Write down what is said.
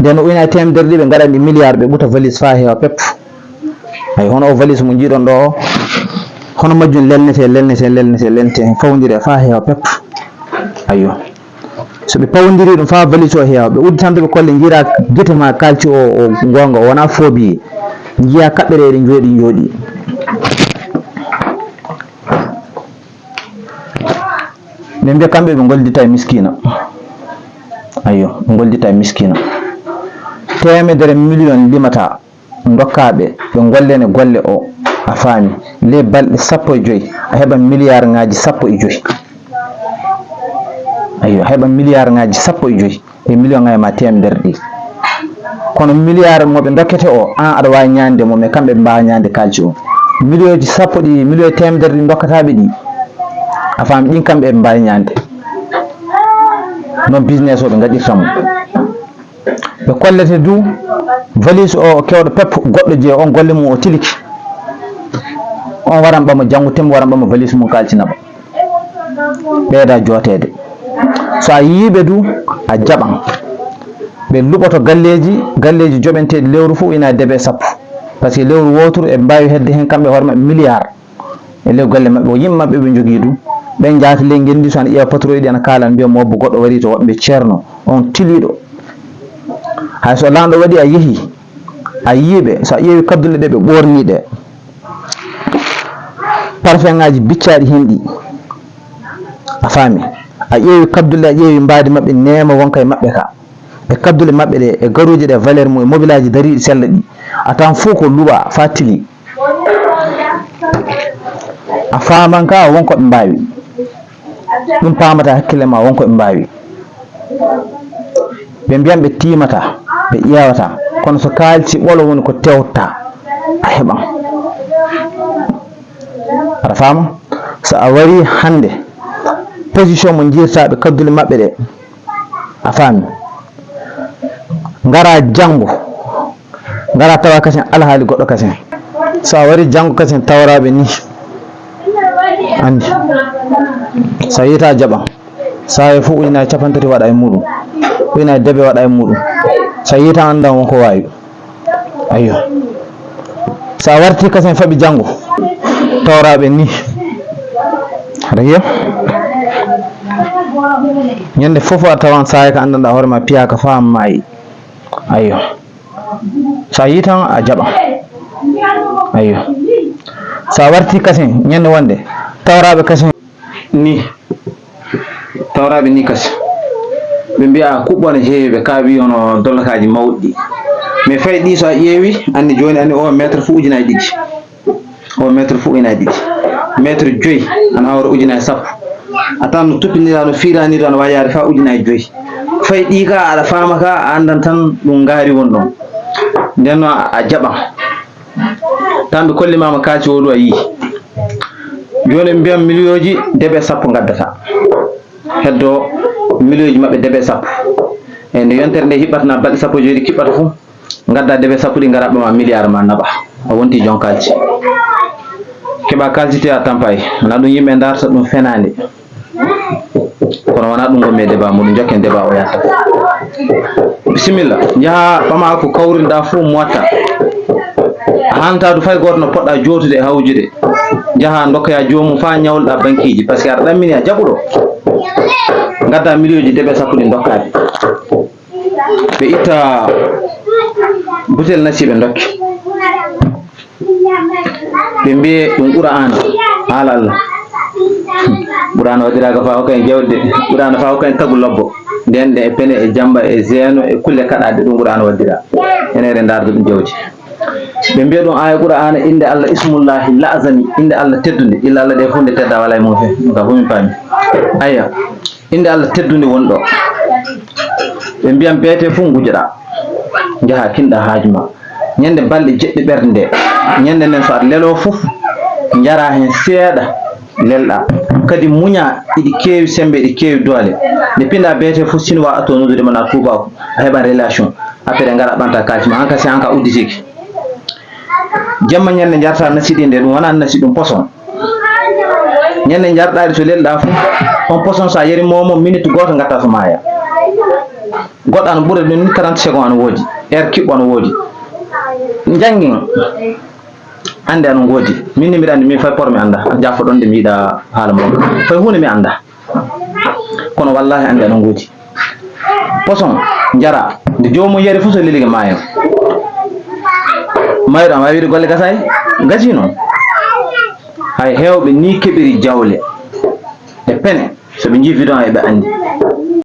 nden ujuna temedere ɓe gaɗani milliard ɓe ɓuta valise fa heewa pep. Ay hono o valise mo jiiɗon ɗo o hono majjum lelnete fawdire fa heewa pep. Ayyo so ɓe pawdiri ɗum fa valise o heewa ɓe udditante ɓe kolle jiira guite ma kalci o gonga o wona fobi jiya kaɓɓereɗe jooɗi ɓe mbiya kamɓe ɓe goldita e miskina. Ayyo ɓe goldita e miskina. temedere million limata dokkaɓe ɓe gollene golle o a faami les balɗe 15 a heɓan milliard ngaji 15. Ayyo a heɓan milliard ngaji 15 e million ngaji ma temedere ɗi. Kono milliard moɓe dokkete o an aɗa wawi ñande mo mais kamɓe ɓe mbawa ñande kalci o. Million ji 10 ɗi million temedere ɗi dokkataɓe ɗi a faami ɗin kamɓe ɓe mbawi ñande. Non business o ɓe gaɗirta mo ɓe kollete du valise o kewɗo pep goɗɗo je on golle mum o tiliki on waran ɓama janggo tembo waran ɓama valise mum kalcinaɓa ɓeyda jotede. So a yiiɓe du a jaɓan ɓe luɓoto galleji joɓenteɗi lewru fo ina deebe 10 par ce que lewru woturu e mbawi hedde hen kamɓe hoore maɓɓe milliard e lew galle maɓɓe o yimɓe maɓɓe ɓe jogui ɗum ɓen jaati ley gendi so ana ƴeewa patrouille ɗi ana kalan mbiya mobbo goɗɗo wari to woɓɓe ceerno on tiliɗo. Hay so lanɗo waɗi a yeehi a yiiɓe so a ƴeewi kaddule ɗe ɓe ɓorniɗe parfum ngaji biccaɗi hen ɗi a faami a ƴeewi kaddule a ƴeewi mbadi maɓɓe nema wonka e maɓɓe ka e kaddule maɓɓe ɗe e garuji ɗe valeur mum e mobilaji dariɗi sella ɗi a tawan fo ko luɓa fa tili a faman ka wonko ɓe mbawi ɗum pamata hakkille ma wonko ɓe mbawi. Ɓe mbiyan ɓe timata ɓe ƴewata kono so kalci ɓolo woni ko tewta a heɓan aɗa fama. So a wari hande position mo jirtaɓe kaddule maɓɓe ɗe a faami gara janggo gara tawa kasen alhaali goɗɗo kasen so a wari janggo kasen tawraɓe ni andi so yita jaɓan sawe fo ujunaje 50 waɗa e muɗum ujunaje deebe waɗa e muɗum so yita andan wonko wawi. Ayyo so a warti kasen faaɓi janggo tawraɓe ni aɗa yiya ñande foof a tawan sawe ka andanɗa hoorema piyaka fa maayi. Ayyo so a yitan a jaɓan. Ayyo so a warti kasen ñande wonde tawraɓe kasen ni kasen ɓe mbiya kuɓɓo ne heewi ɓe kaawi hono dollakaji mawɗi mais fayi ɗi so a ƴeewi andi joni andi o métre fo ujunaje 2 o métre fo ujunaje 2 métre 5 ana hawra ujunaje 10 a tawan no toppinira no firanira no wawi yaade fa ujunaje 5 fayi ɗi ka aɗa fama ka a andan tan ɗum gaari won ɗon nden noon a jaɓan tan ɓe kollimama kalci o ɗo a yii joni ɓe mbiyan million ji deebe 10 gaddata heddo million ji maɓɓe deebe 10 e nde yontere nde hiɓɓatana balɗe 15 kiɓɓata foof gadda deebe 10 ɗi gara ɓama milliard ma naɓa a wonti jon kalci keɓa kalcité a tampay wona ɗum yimɓe darta ɗum fenade kono wona ɗum gommi e débat muɗum jokken débat o yatta bisimilla jaaha ɓama ko kawrinɗa fo motta a hantadu fay goto no poɗɗa jotude e hawjude jaaha dokkoya jomum fa ñawloɗa banqueji par ce que aɗa ɗammini a jaɓuɗo gadda million ji deebe 10 ɗi dokkaɓe ɓe itta butel nacci ɓe dokki ɓe mbiye ɗum qur'ana haala Allah qur'ana waɗiraga fa hokkaen jawde qur'ana fa hokkaen tagu lobbo nden ɗe e pene e jamba e zeno e kulle kaɗade ɗum qur'ana waddira enere darde ɗum jawdi ɓe mbiya ɗum aya qur'ana inde Allah ismullahi l'azami inde Allah teddude illa Allah ɗe fof nde tedda wala e mum fe ɗum ka fof min paami aya inde Allah teddude woni ɗo ɓe mbiyan beete fof gujoɗa jaaha kinɗa haaju ma ñande balɗe jeɗɗi ɓerde nde ñande nden so aɗa lelo fof jara hen seeɗa lelɗa kadi muña iɗi keewi sembe iɗi keewi doole nde pinɗa beete fof sino wa atto nodude mana tubako a heɓan relation après ngara ɓanta kalci ma hanka si hanka udditiki jamma ñande jarta nasiɗi nde ɗum wona nasi ɗum poson ñande jarɗaɗi to lelɗa fof on poson sa yari momo minute goto gatta to maya goɗɗo ana ɓura ɗum 30 secondes ana woodi air kiɓɓo ana woodi jangin ande ana woodi min ni mbiɗa andi min fay por mi anda jafo ɗon de mi yiɗa haala mawɗo fay hunde mi anda kono wallahi ande ana woodi poson jara nde jomum yari fof so leligue maayo mayɗo am wawiide golle gasay gasi noon hay hewɓe ni keɓiri jawle e pene soɓe jii vidéo eɓe andi